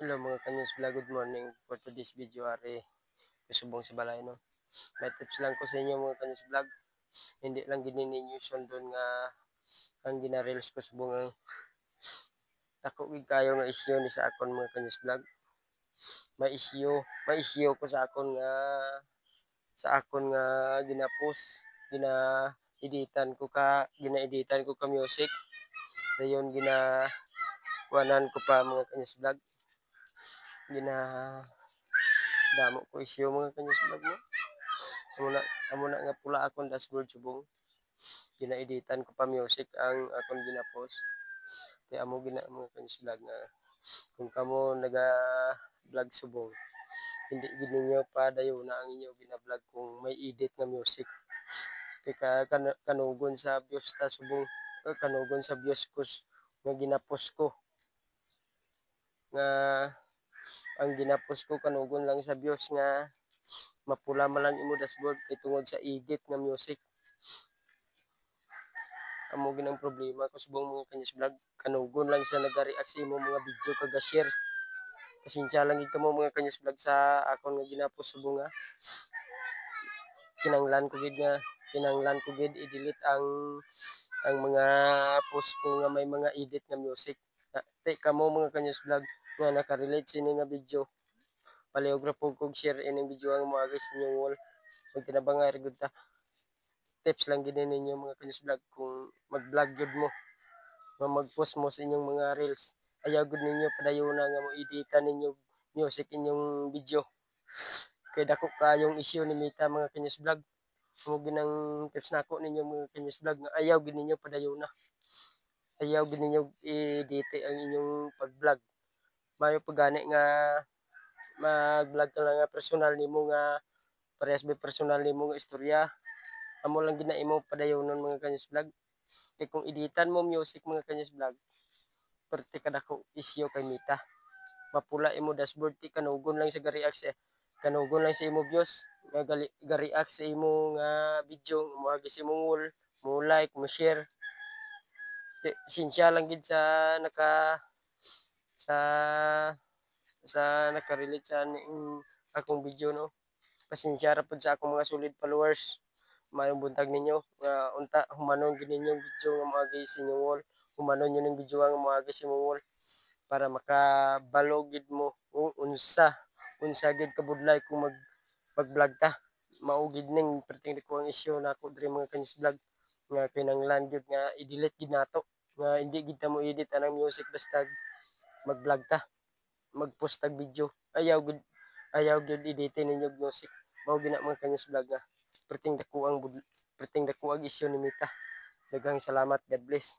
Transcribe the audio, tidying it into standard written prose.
Hello mga kanyos vlog, good morning. For today's video ari kasubong sa balay no. May tips lang ko sa inyo mga kanyos vlog. Hindi lang ginin ninyo sundon nga ang gina-reels ko subong ang ako gid kayo nga isyu ni sa akon mga kanyos vlog. May isyu ko sa akon nga gina-post, gina-editan ko ka music. Dayon kuanan ko pa mga kanyos vlog. Damo ko isyu mga kanyos vlog mo. Amo na nga pula akong dashboard subong. Gina-editan ko pa music ang akong gina-post. Kaya amo mga kanyos vlog nga kung kamo naga-vlog subong, hindi gid ninyo padayon na ang inyo gina-vlog kung may edit nga music. Kaya kanugon sa views ta subong, kanugon sa views ko nga gina-post ko. Nga ang gina-post ko kanugon lang sa views nga mapula man lang imo dashboard kay tungod sa edit nga music. Amo ginang problema ko subong mga kanyos vlog, kanugon lang sa naga-react sa imo mga video kaga share. Pasensya lang gid kamo mga kanyos vlog sa akon nga gina-post subong nga kinanglan ko gid i-delete ang mga post ko nga may mga edit nga music. Te kamo mga kanyos vlog nga naka-relate sa ini nga video, palihog ra po kog share ining video ang moagi sa inyong wall. Kung tinabangay ra gud ta, tips lang gid ninyo mga kanyos vlog kung mag-vlog gud mo, nga mag-post mo sa inyong mga reels. Ayaw gud ninyo padayona nga mo editan ninyo music inyong video. Kay dako kayong issue ni Mita mga kanyos vlog. Mo ginang tips nako ninyo mga kanyos vlog nga ayaw gid ninyo padayona. Ayaw gid ninyo i-edit ang inyong pag-vlog. Mayo pagani nga mag-vlog ka lang nga personal nimo nga parehas may personal nimo nga istorya. Amo lang gid na imo padayonon mga kanyos vlog. Kay kung editan mo music mga kanyos vlog, perti kadako isyu kay Mita. Mapula imo dashboard ti kanugon lang sa ga-react kanugon lang sa imo views nga ga-react sa imo nga video, moagi sa imong wall, mo like, mo share. Sinsya lang gid sa sa naka-relate sa akong video no. Pasensya ra pud sa akong mga solid followers. Mayong buntag ninyo nga unta humanon gid ninyong video nga moagi sa inyong wall. Humanon yun yung video nga moagi sa imong wall para makabalo gid mo unsa gid kabudlay kung mag-vlog ta. Mao gid ning perting ko ang issue nako diri mga kanyos vlog nga kinahanglan gid nga i-delete gid nato nga hindi gid ta mo edit anang music basta mag-vlog ta, mag-post tag video. Ayaw gid editin ninyo music. Mao gina mga kanyos vlog nga perting dako ang issue ni Mita. Daghang salamat, God bless.